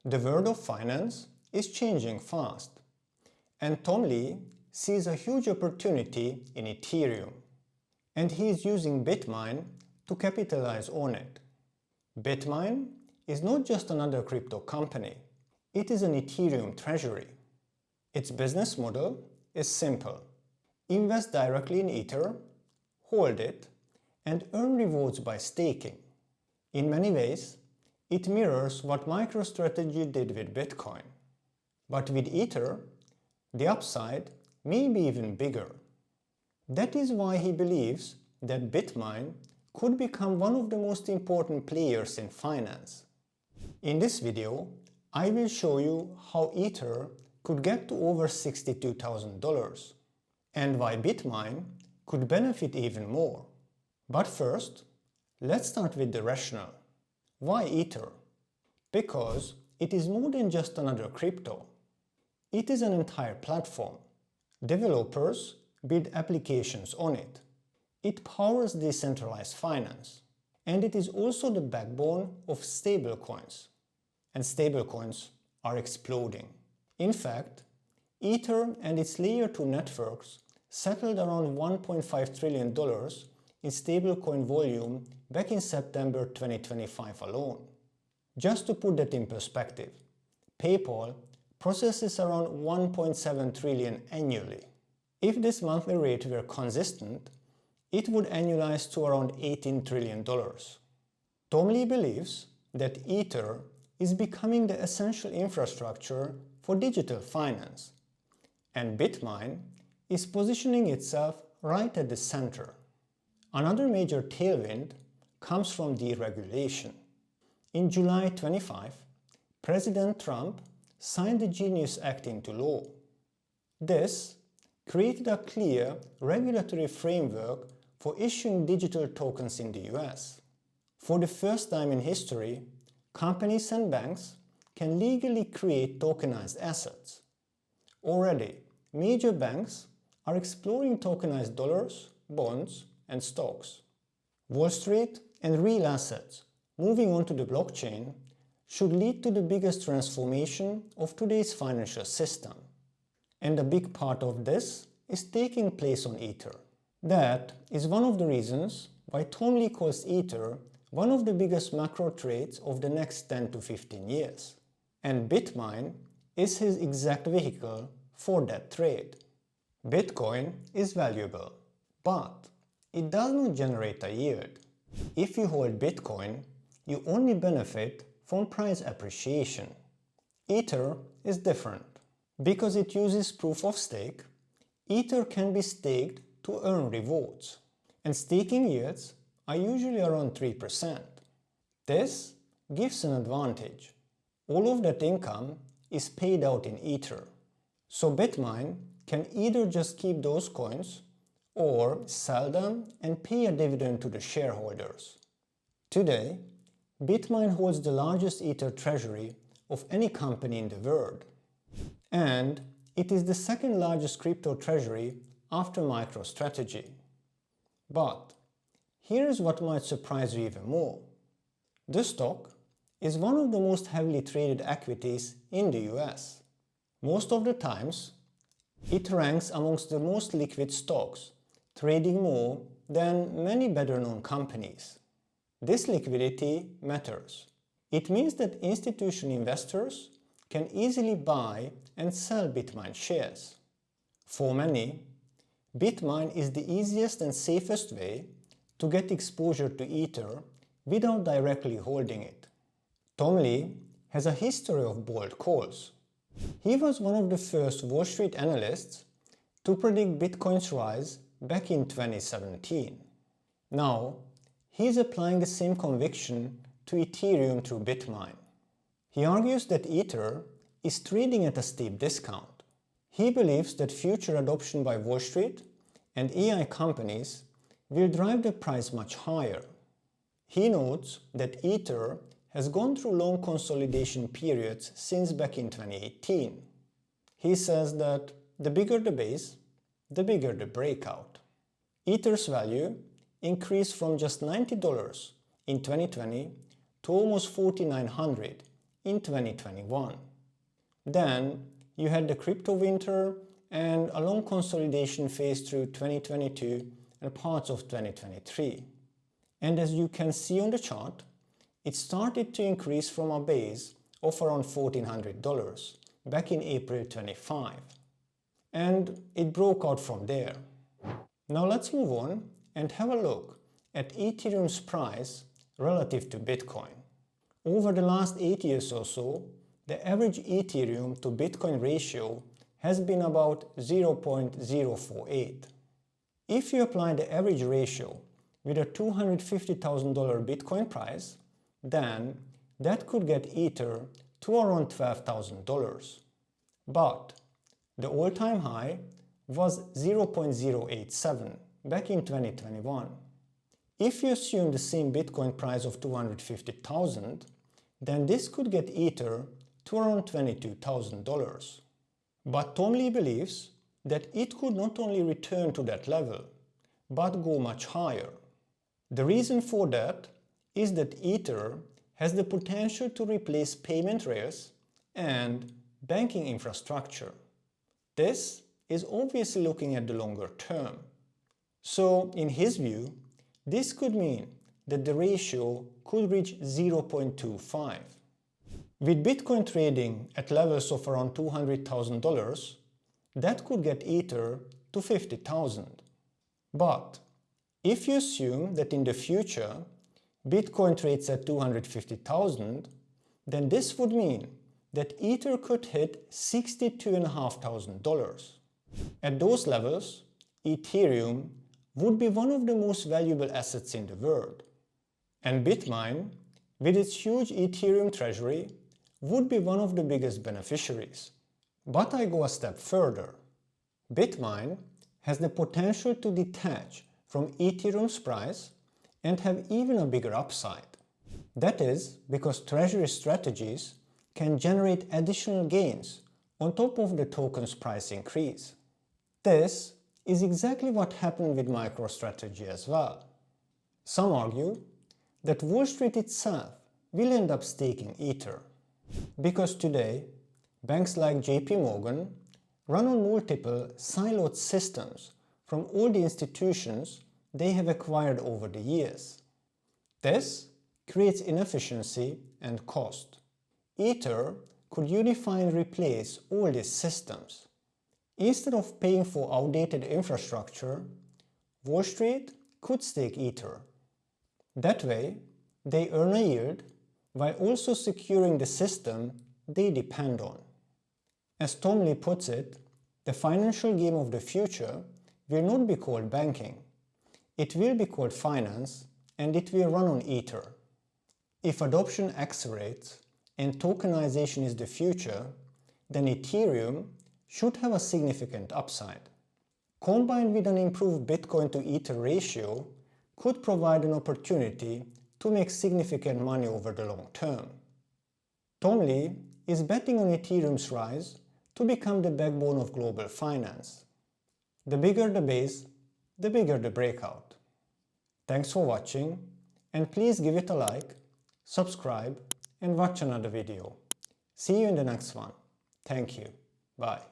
The world of finance is changing fast, and Tom Lee sees a huge opportunity in Ethereum, and he is using BitMine to capitalize on it. BitMine is not just another crypto company, it is an Ethereum treasury. Its business model is simple. Invest directly in Ether, hold it, and earn rewards by staking. In many ways, it mirrors what MicroStrategy did with Bitcoin. But with Ether, the upside may be even bigger. That is why he believes that BitMine could become one of the most important players in finance. In this video, I will show you how Ether could get to over $62,000 and why BitMine could benefit even more. But first, let's start with the rationale. Why Ether? Because it is more than just another crypto. It is an entire platform. Developers build applications on it. It powers decentralized finance. And it is also the backbone of stablecoins. And stablecoins are exploding. In fact, Ether and its layer 2 networks settled around $1.5 trillion in stablecoin volume back in September 2025 alone. Just to put that in perspective, PayPal processes around 1.7 trillion annually. If this monthly rate were consistent, it would annualize to around $18 trillion. Tom Lee believes that Ether is becoming the essential infrastructure for digital finance, and BitMine is positioning itself right at the center. Another major tailwind comes from deregulation. In July 25, President Trump signed the Genius Act into law. This created a clear regulatory framework for issuing digital tokens in the US. For the first time in history, companies and banks can legally create tokenized assets. Already, major banks are exploring tokenized dollars, bonds, and stocks. Wall Street and real assets moving onto the blockchain should lead to the biggest transformation of today's financial system. And a big part of this is taking place on Ether. That is one of the reasons why Tom Lee calls Ether one of the biggest macro trades of the next 10 to 15 years. And BitMine is his exact vehicle for that trade. Bitcoin is valuable, but it does not generate a yield. If you hold Bitcoin, you only benefit from price appreciation. Ether is different. Because it uses proof of stake, Ether can be staked to earn rewards, and staking yields are usually around 3%. This gives an advantage. All of that income is paid out in Ether. So BitMine can either just keep those coins or sell them and pay a dividend to the shareholders. Today, BitMine holds the largest Ether treasury of any company in the world. And it is the second largest crypto treasury after MicroStrategy. But here's what might surprise you even more. The stock is one of the most heavily traded equities in the US. Most of the times, it ranks amongst the most liquid stocks, trading more than many better-known companies. This liquidity matters. It means that institutional investors can easily buy and sell BitMine shares. For many, BitMine is the easiest and safest way to get exposure to Ether without directly holding it. Tom Lee has a history of bold calls. He was one of the first Wall Street analysts to predict Bitcoin's rise back in 2017. Now, he is applying the same conviction to Ethereum through BitMine. He argues that Ether is trading at a steep discount. He believes that future adoption by Wall Street and AI companies will drive the price much higher. He notes that Ether has gone through long consolidation periods since back in 2018. He says that the bigger the base, the bigger the breakout. Ether's value increased from just $90 in 2020 to almost $4,900 in 2021. Then you had the crypto winter and a long consolidation phase through 2022 and parts of 2023. And as you can see on the chart, it started to increase from a base of around $1,400 back in April 25. And it broke out from there. Now let's move on and have a look at Ethereum's price relative to Bitcoin. Over the last 8 years or so, the average Ethereum to Bitcoin ratio has been about 0.048. If you apply the average ratio with a $250,000 Bitcoin price, then that could get Ether to around $12,000. But the all-time high was 0.087 back in 2021. If you assume the same Bitcoin price of $250,000, then this could get Ether to around $22,000. But Tom Lee believes that it could not only return to that level, but go much higher. The reason for that is that Ether has the potential to replace payment rails and banking infrastructure. This is obviously looking at the longer term. So, in his view, this could mean that the ratio could reach 0.25. With Bitcoin trading at levels of around $200,000, that could get Ether to $50,000. But if you assume that in the future Bitcoin trades at $250,000, then this would mean that Ether could hit $62,500. At those levels, Ethereum would be one of the most valuable assets in the world. And BitMine, with its huge Ethereum treasury, would be one of the biggest beneficiaries. But I go a step further. BitMine has the potential to detach from Ethereum's price and have even a bigger upside. That is because treasury strategies can generate additional gains on top of the token's price increase. This is exactly what happened with MicroStrategy as well. Some argue that Wall Street itself will end up staking Ether, because today banks like JP Morgan run on multiple siloed systems from all the institutions they have acquired over the years. This creates inefficiency and cost. Ether could unify and replace all these systems. Instead of paying for outdated infrastructure, Wall Street could stake Ether. That way, they earn a yield while also securing the system they depend on. As Tom Lee puts it, the financial game of the future will not be called banking. It will be called finance, and it will run on Ether. If adoption accelerates and tokenization is the future, then Ethereum should have a significant upside. Combined with an improved Bitcoin to Ether ratio, could provide an opportunity to make significant money over the long term. Tom Lee is betting on Ethereum's rise to become the backbone of global finance. The bigger the base, the bigger the breakout. Thanks for watching, and please give it a like, subscribe, and watch another video. See you in the next one. Thank you. Bye.